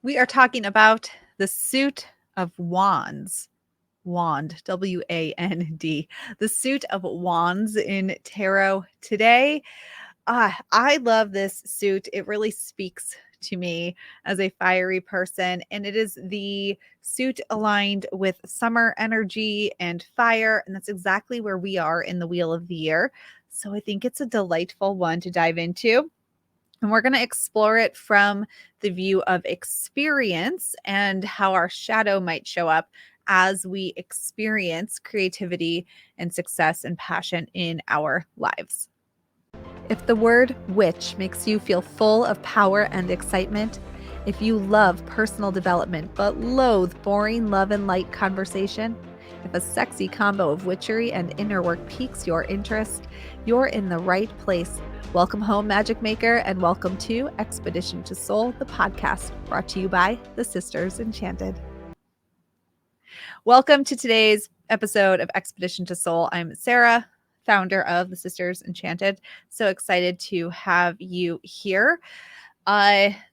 We are talking about the suit of wands. Wand, W-A-N-D. The suit of wands in tarot today. I love this suit. It really speaks to me as a fiery person, and it is the suit aligned with summer energy and fire, and that's exactly where we are in the Wheel of the Year. So I think it's a delightful one to dive into. And we're going to explore it from the view of experience and how our shadow might show up as we experience creativity and success and passion in our lives. If the word witch makes you feel full of power and excitement, if you love personal development but loathe boring love and light conversation, if a sexy combo of witchery and inner work piques your interest, you're in the right place. Welcome home, Magic Maker, and welcome to Expedition to Soul, the podcast brought to you by the Sisters Enchanted. Welcome to today's episode of Expedition to Soul. I'm Sarah, founder of the Sisters Enchanted. So excited to have you here.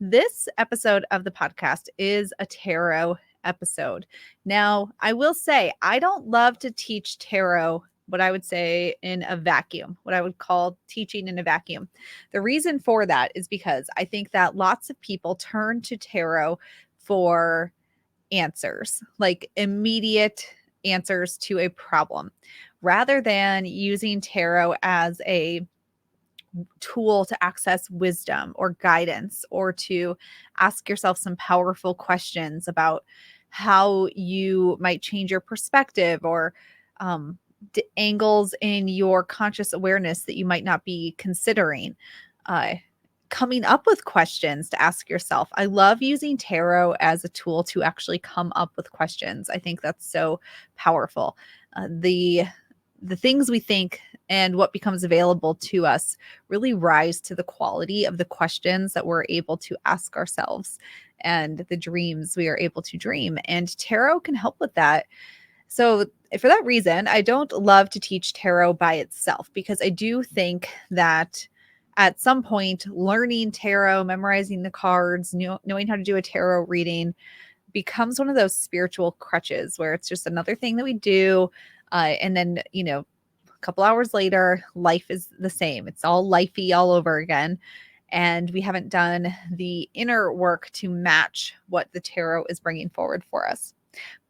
This episode of the podcast is a tarot episode. Now, I will say I don't love to teach tarot, what I would say in a vacuum, what I would call teaching in a vacuum. The reason for that is because I think that lots of people turn to tarot for answers, like immediate answers to a problem, rather than using tarot as a tool to access wisdom or guidance, or to ask yourself some powerful questions about how you might change your perspective, or angles in your conscious awareness that you might not be considering. Coming up with questions to ask yourself. I love using tarot as a tool to actually come up with questions. I think that's so powerful. The things we think and what becomes available to us really rise to the quality of the questions that we're able to ask ourselves and the dreams we are able to dream. And tarot can help with that. So for that reason, I don't love to teach tarot by itself, because I do think that at some point, learning tarot, memorizing the cards, knowing how to do a tarot reading becomes one of those spiritual crutches where it's just another thing that we do. And then, a couple hours later, life is the same. It's all lifey all over again. And we haven't done the inner work to match what the tarot is bringing forward for us.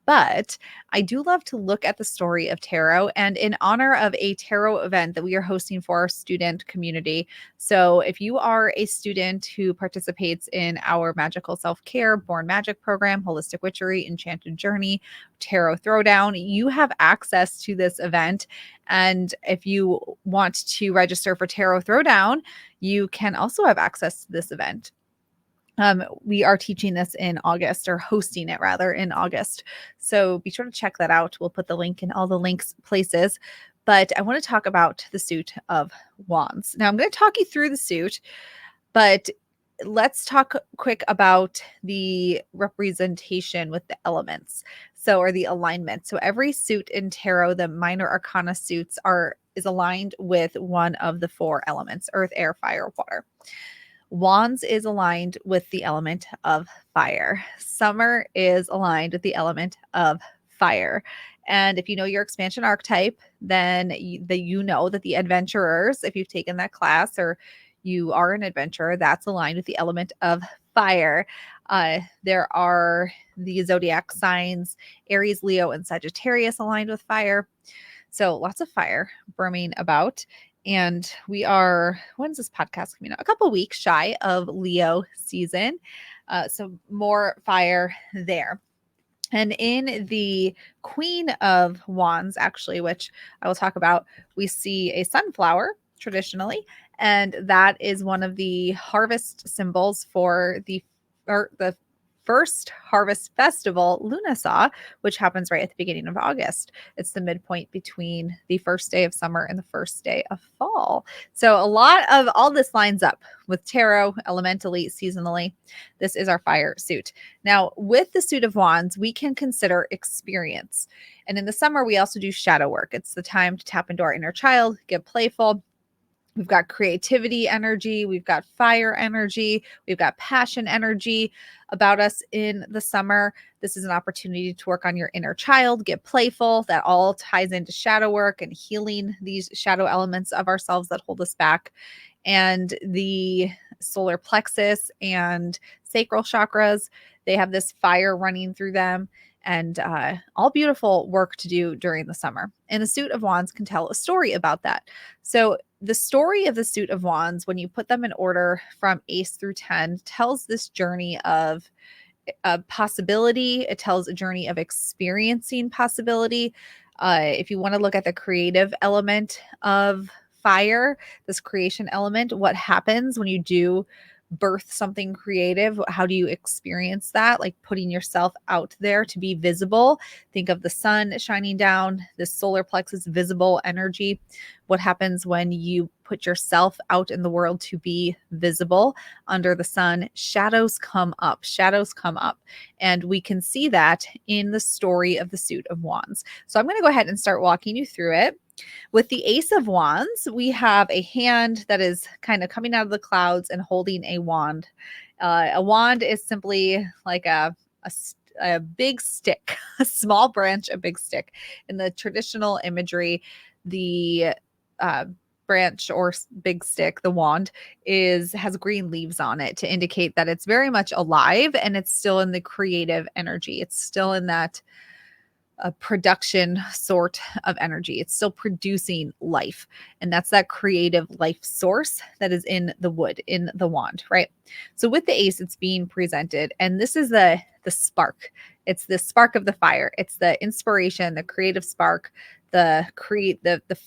But I do love to look at the story of tarot, and in honor of a tarot event that we are hosting for our student community. So if you are a student who participates in our magical self-care, Born Magic program, Holistic Witchery, Enchanted Journey, Tarot Throwdown, you have access to this event. And if you want to register for Tarot Throwdown, you can also have access to this event. We are teaching this in August, or hosting it rather in August. So be sure to check that out. We'll put the link in all the links places. But I want to talk about the suit of wands. Now I'm going to talk you through the suit, but let's talk quick about the representation with the elements. Or the alignment. So every suit in tarot, the minor arcana suits is aligned with one of the four elements: earth, air, fire, water. Wands is aligned with the element of fire. Summer is aligned with the element of fire. And if you know your expansion archetype, then you know that the adventurers, if you've taken that class or you are an adventurer, that's aligned with the element of fire. There are the zodiac signs, Aries, Leo, and Sagittarius aligned with fire. So lots of fire brimming about. And we are, when's this podcast coming out? A couple weeks shy of Leo season. So more fire there. And in the Queen of Wands, actually, which I will talk about, we see a sunflower traditionally. And that is one of the harvest symbols for the first harvest festival, Lunasaw, which happens right at the beginning of August. It's the midpoint between the first day of summer and the first day of fall. So a lot of all this lines up with tarot, elementally, seasonally. This is our fire suit. Now, with the suit of wands, we can consider experience. And in the summer, we also do shadow work. It's the time to tap into our inner child, get playful, We've got creativity energy, we've got fire energy, we've got passion energy about us in the summer. This is an opportunity to work on your inner child, get playful. That all ties into shadow work and healing these shadow elements of ourselves that hold us back. And the solar plexus and sacral chakras, they have this fire running through them, and all beautiful work to do during the summer. And the Suit of Wands can tell a story about that. So the story of the Suit of Wands, when you put them in order from ace through 10, tells this journey of a possibility. It tells a journey of experiencing possibility. If you want to look at the creative element of fire, this creation element, what happens when you do birth something creative? How do you experience that? Like putting yourself out there to be visible. Think of the sun shining down, this solar plexus visible energy. What happens when you put yourself out in the world to be visible under the sun? Shadows come up. Shadows come up. And we can see that in the story of the Suit of Wands. So I'm going to go ahead and start walking you through it. With the Ace of Wands, we have a hand that is kind of coming out of the clouds and holding a wand. A wand is simply like a big stick, a small branch, a big stick. In the traditional imagery, the branch or big stick, the wand, has green leaves on it to indicate that it's very much alive and it's still in the creative energy. It's still in that production sort of energy. It's still producing life. And that's that creative life source that is in the wood, in the wand, right? So with the ace, it's being presented. And this is the spark. It's the spark of the fire. It's the inspiration, the creative spark, the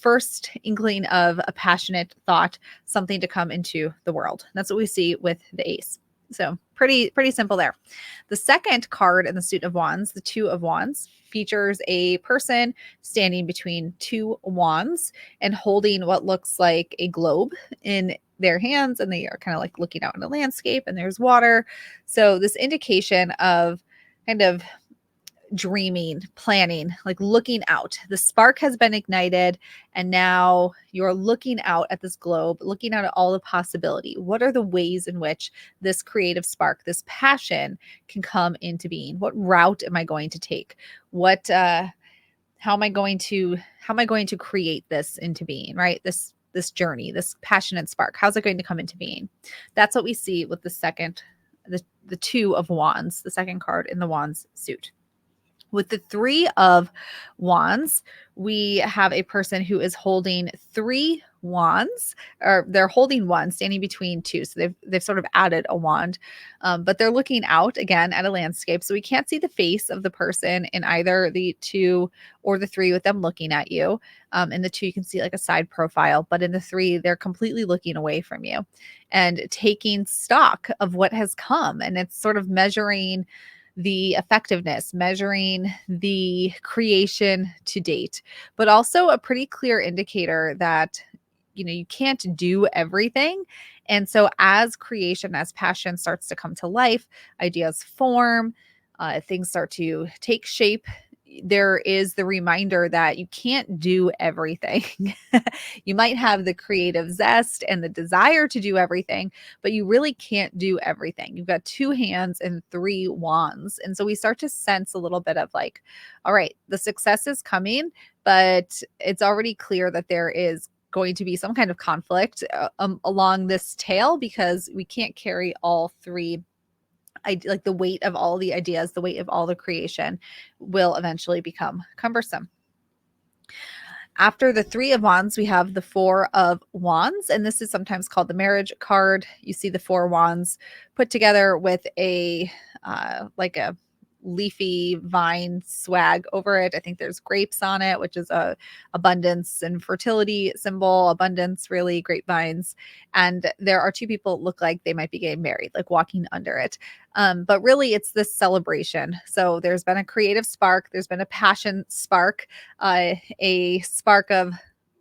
first inkling of a passionate thought, something to come into the world. That's what we see with the ace. So pretty simple there. The second card in the Suit of Wands, the Two of Wands, features a person standing between two wands and holding what looks like a globe in their hands, and they are kind of like looking out in a landscape, and there's water. So this indication of kind of dreaming, planning, like looking out. The spark has been ignited, and now you're looking out at this globe, looking out at all the possibility. What are the ways in which this creative spark, this passion, can come into being? What route am I going to take? How am I going to create this into being, right? This journey, this passionate spark, how's it going to come into being? That's what we see with the Two of Wands, the second card in the Wands suit. With the Three of Wands, we have a person who is holding three wands, or they're holding one standing between two. So they've sort of added a wand, but they're looking out again at a landscape. So we can't see the face of the person in either the two or the three with them looking at you. In the two, you can see like a side profile, but in the three, they're completely looking away from you and taking stock of what has come. And it's sort of measuring the effectiveness, measuring the creation to date, but also a pretty clear indicator that, you can't do everything. And so as creation, as passion starts to come to life, ideas form, things start to take shape. There is the reminder that you can't do everything. You might have the creative zest and the desire to do everything, but you really can't do everything. You've got two hands and three wands. And so we start to sense a little bit of like, all right, the success is coming, but it's already clear that there is going to be some kind of conflict along this tail, because we can't carry all three. Like the weight of all the ideas, the weight of all the creation will eventually become cumbersome. After the Three of Wands, we have the Four of Wands, and this is sometimes called the marriage card. You see the four wands put together with a like a leafy vine swag over it. I think there's grapes on it, which is a abundance and fertility symbol. Abundance, really, grapevines. And there are two people that look like they might be getting married, like walking under it. But really, it's this celebration. So there's been a creative spark. There's been a passion spark, a spark of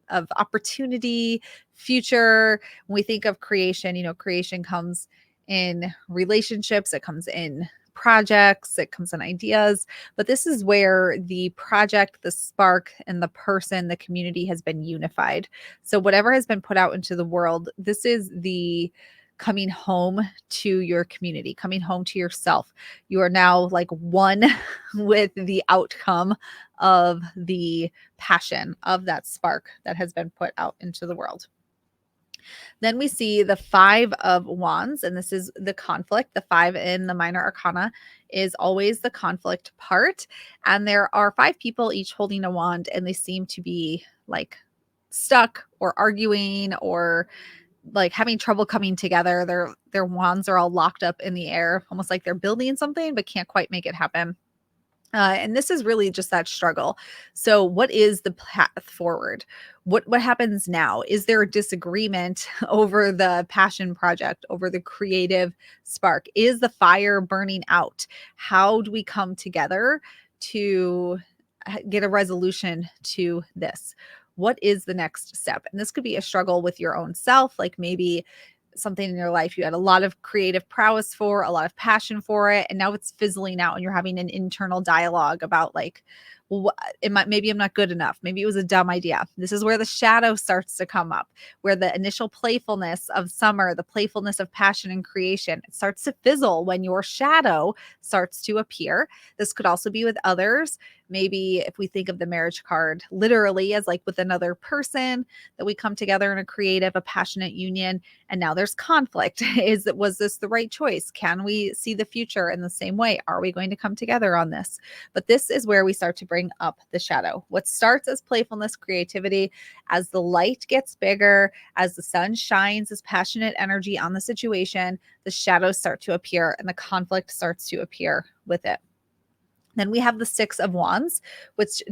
opportunity, future. When we think of creation, creation comes in relationships, it comes in projects, it comes in ideas, but this is where the project, the spark, and the person, the community has been unified. So whatever has been put out into the world, this is the coming home to your community, coming home to yourself. You are now like one with the outcome of the passion of that spark that has been put out into the world. Then we see the 5 of Wands, and this is the conflict. The 5 in the minor arcana is always the conflict part. And there are 5 people each holding a wand, and they seem to be like stuck or arguing or like having trouble coming together. Their wands are all locked up in the air, almost like they're building something but can't quite make it happen. And this is really just that struggle. So, what is the path forward? What happens now? Is there a disagreement over the passion project, over the creative spark? Is the fire burning out? How do we come together to get a resolution to this? What is the next step? And this could be a struggle with your own self, like maybe something in your life you had a lot of creative prowess for, a lot of passion for it, and now it's fizzling out and you're having an internal dialogue about like, well, maybe I'm not good enough. Maybe it was a dumb idea. This is where the shadow starts to come up, where the initial playfulness of summer, the playfulness of passion and creation, it starts to fizzle when your shadow starts to appear. This could also be with others. Maybe if we think of the marriage card literally as like with another person, that we come together in a creative, a passionate union, and now there's conflict. Was this the right choice? Can we see the future in the same way? Are we going to come together on this? But this is where we start to bring up the shadow. What starts as playfulness, creativity, as the light gets bigger, as the sun shines as passionate energy on the situation, the shadows start to appear and the conflict starts to appear with it. Then we have the 6 of Wands, which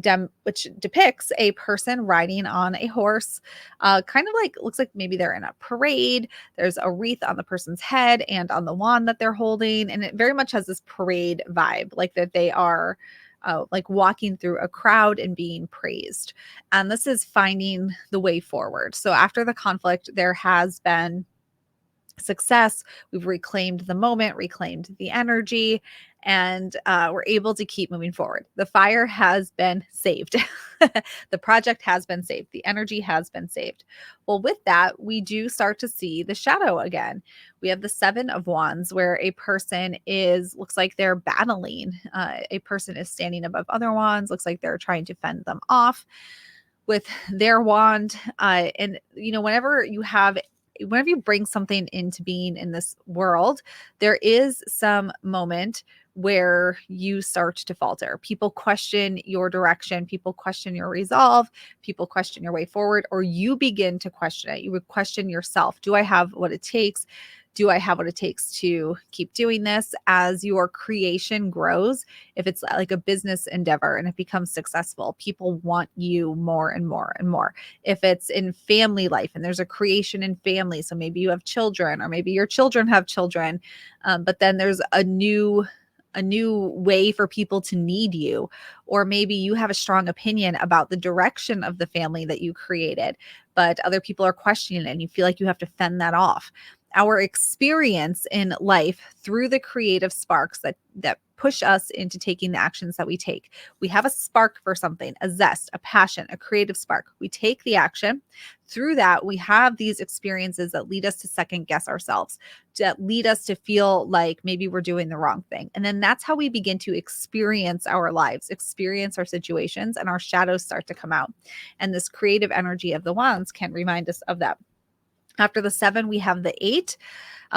depicts a person riding on a horse, kind of like looks like maybe they're in a parade. There's a wreath on the person's head and on the wand that they're holding, and it very much has this parade vibe, like that they are like walking through a crowd and being praised. And this is finding the way forward. So after the conflict, there has been success. We've reclaimed the moment, reclaimed the energy, and we're able to keep moving forward. The fire has been saved. The project has been saved. The energy has been saved. Well, with that, we do start to see the shadow again. We have the 7 of Wands, where a person looks like they're battling. A person is standing above other wands, looks like they're trying to fend them off with their wand. And, whenever you bring something into being in this world, there is some moment where you start to falter. People question your direction, people question your resolve, people question your way forward, or you begin to question it. You would question yourself. Do I have what it takes? Do I have what it takes to keep doing this? As your creation grows, if it's like a business endeavor and it becomes successful, people want you more and more and more. If it's in family life and there's a creation in family, so maybe you have children or maybe your children have children, but then there's a new way for people to need you, or maybe you have a strong opinion about the direction of the family that you created, but other people are questioning it and you feel like you have to fend that off. Our experience in life through the creative sparks that push us into taking the actions that we take. We have a spark for something, a zest, a passion, a creative spark. We take the action. Through that, we have these experiences that lead us to second guess ourselves, that lead us to feel like maybe we're doing the wrong thing. And then that's how we begin to experience our lives, experience our situations, and our shadows start to come out. And this creative energy of the wands can remind us of that. After the 7, we have the 8,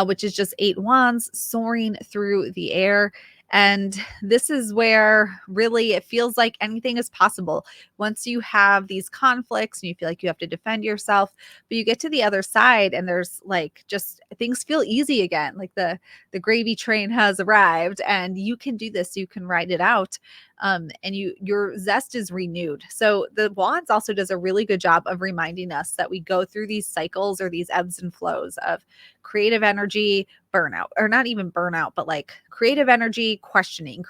which is just 8 wands soaring through the air. And this is where really it feels like anything is possible. Once you have these conflicts and you feel like you have to defend yourself, but you get to the other side and there's like just things feel easy again. Like the gravy train has arrived and you can do this, you can ride it out. And your zest is renewed. So the wands also does a really good job of reminding us that we go through these cycles or these ebbs and flows of creative energy, burnout, or not even burnout, but like creative energy, questioning,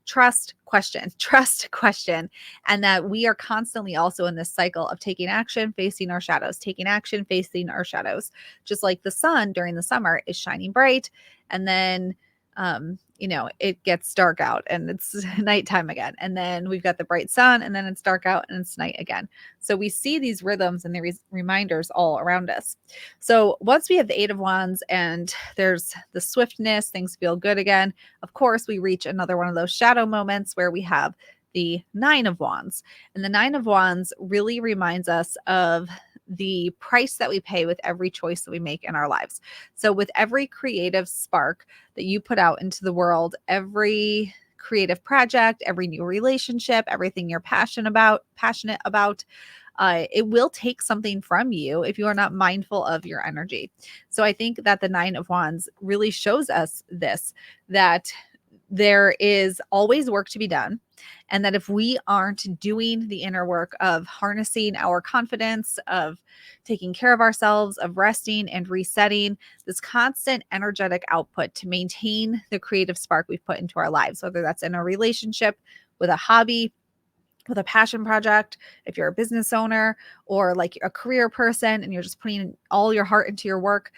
trust, question, trust, question. And that we are constantly also in this cycle of taking action, facing our shadows, taking action, facing our shadows. Just like the sun during the summer is shining bright. And then it gets dark out and it's nighttime again. And then we've got the bright sun and then it's dark out and it's night again. So we see these rhythms and the reminders all around us. So once we have the Eight of Wands and there's the swiftness, things feel good again. Of course, we reach another one of those shadow moments where we have the Nine of Wands. And the Nine of Wands really reminds us of the price that we pay with every choice that we make in our lives. So with every creative spark that you put out into the world, every creative project, every new relationship, everything you're passionate about, it will take something from you if you are not mindful of your energy. So I think that the Nine of Wands really shows us this, that there is always work to be done. And that if we aren't doing the inner work of harnessing our confidence, of taking care of ourselves, of resting and resetting, this constant energetic output to maintain the creative spark we've put into our lives, whether that's in a relationship, with a hobby, with a passion project, if you're a business owner or like a career person and you're just putting all your heart into your work.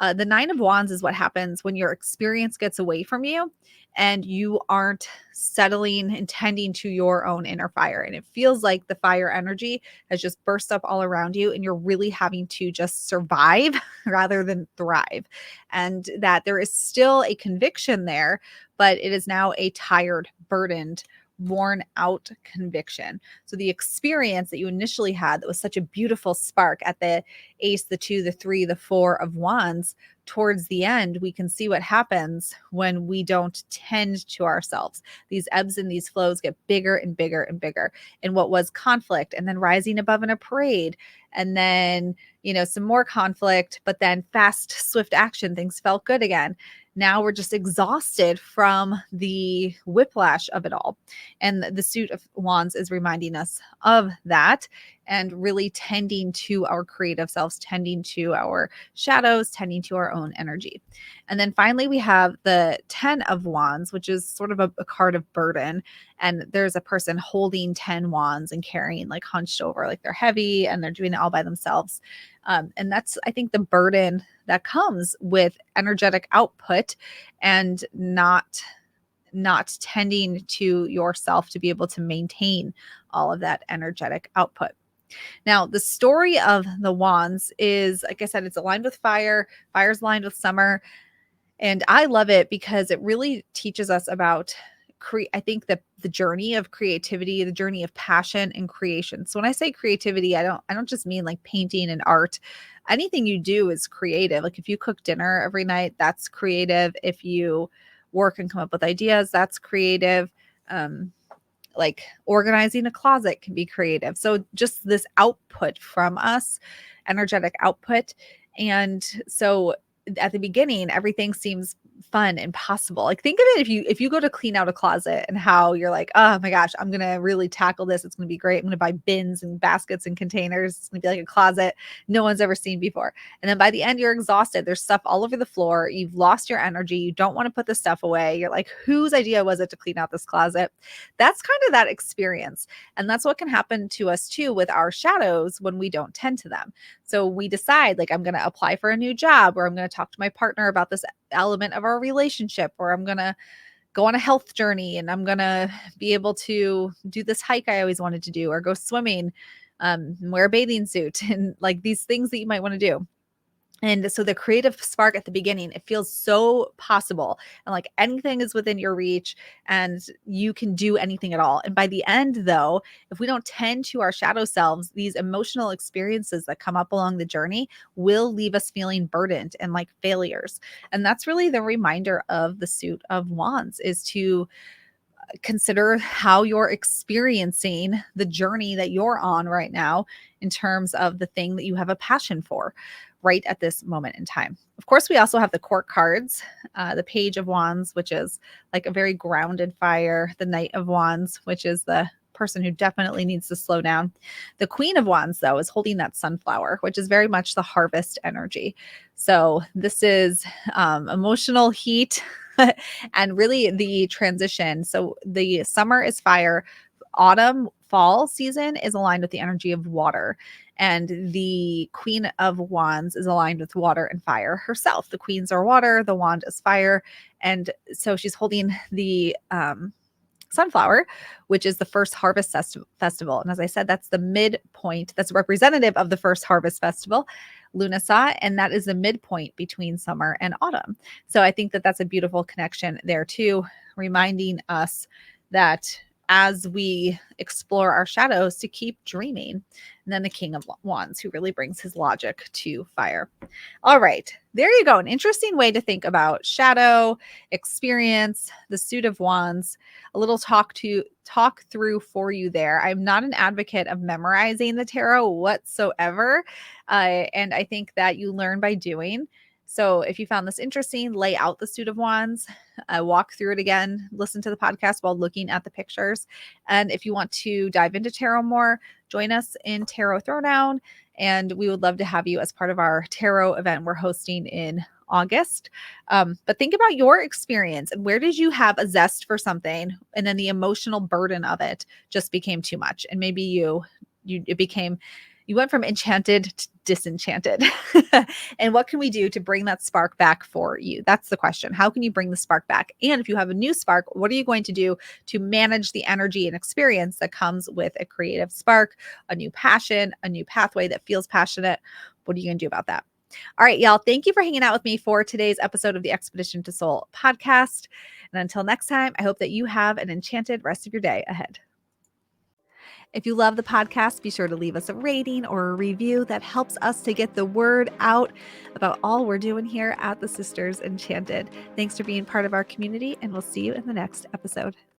The Nine of Wands is what happens when your experience gets away from you and you aren't settling and tending to your own inner fire. And it feels like the fire energy has just burst up all around you and you're really having to just survive rather than thrive. And that there is still a conviction there, but it is now a tired, burdened, worn out conviction. So the experience that you initially had that was such a beautiful spark at the Ace, the Two, the Three, the Four of Wands, towards the end, we can see what happens when we don't tend to ourselves. These ebbs and these flows get bigger and bigger and bigger. And what was conflict and then rising above in a parade and then, some more conflict, but then fast, swift action, things felt good again. Now we're just exhausted from the whiplash of it all. And the Suit of Wands is reminding us of that and really tending to our creative selves, tending to our shadows, tending to our own energy. And then finally, we have the 10 of Wands, which is sort of a card of burden. And there's a person holding 10 wands and carrying like hunched over, like they're heavy and they're doing it all by themselves. And that's, I think, the burden that comes with energetic output and not tending to yourself to be able to maintain all of that energetic output. Now, the story of the wands is, like I said, it's aligned with fire. Fire's aligned with summer. And I love it because it really teaches us about I think that the journey of creativity, the journey of passion and creation. So when I say creativity, I don't just mean like painting and art. Anything you do is creative. Like if you cook dinner every night, that's creative. If you work and come up with ideas, that's creative. Like organizing a closet can be creative. So just this output from us, energetic output. And so at the beginning, everything seems fun and possible. Like think of it if you go to clean out a closet and how you're like, oh my gosh, I'm gonna really tackle this. It's gonna be great. I'm gonna buy bins and baskets and containers. It's gonna be like a closet no one's ever seen before. And then by the end, you're exhausted. There's stuff all over the floor. You've lost your energy. You don't want to put the stuff away. You're like, whose idea was it to clean out this closet? That's kind of that experience. And that's what can happen to us too with our shadows when we don't tend to them. So we decide, like, I'm going to apply for a new job, or I'm going to talk to my partner about this element of our relationship, or I'm going to go on a health journey and I'm going to be able to do this hike I always wanted to do, or go swimming, wear a bathing suit, and like these things that you might want to do. And so the creative spark at the beginning, it feels so possible and like anything is within your reach and you can do anything at all. And by the end, though, if we don't tend to our shadow selves, these emotional experiences that come up along the journey will leave us feeling burdened and like failures. And that's really the reminder of the Suit of Wands, is to consider how you're experiencing the journey that you're on right now in terms of the thing that you have a passion for right at this moment in time. Of course, we also have the court cards, the Page of Wands, which is like a very grounded fire, the Knight of Wands, which is the person who definitely needs to slow down. The Queen of Wands, though, is holding that sunflower, which is very much the harvest energy. So this is emotional heat and really the transition. So the summer is fire, autumn, fall season is aligned with the energy of water. And the Queen of Wands is aligned with water and fire herself. The queens are water, the wand is fire. And so she's holding the sunflower, which is the first harvest festival. And as I said, that's the midpoint, that's representative of the first harvest festival, Lunasa, and that is the midpoint between summer and autumn. So I think that that's a beautiful connection there too, reminding us that as we explore our shadows, to keep dreaming. And then the King of Wands, who really brings his logic to fire. All right, there you go. An interesting way to think about shadow, experience, the suit of wands. A little talk through for you there. I'm not an advocate of memorizing the tarot whatsoever. And I think that you learn by doing. So if you found this interesting, lay out the suit of wands, walk through it again, listen to the podcast while looking at the pictures. And if you want to dive into tarot more, join us in Tarot Throwdown. And we would love to have you as part of our tarot event we're hosting in August. But think about your experience and where did you have a zest for something and then the emotional burden of it just became too much. And maybe you went from enchanted to disenchanted. And what can we do to bring that spark back for you? That's the question. How can you bring the spark back? And if you have a new spark, what are you going to do to manage the energy and experience that comes with a creative spark, a new passion, a new pathway that feels passionate? What are you going to do about that? All right, y'all. Thank you for hanging out with me for today's episode of the Expedition to Soul podcast. And until next time, I hope that you have an enchanted rest of your day ahead. If you love the podcast, be sure to leave us a rating or a review. That helps us to get the word out about all we're doing here at the Sisters Enchanted. Thanks for being part of our community, and we'll see you in the next episode.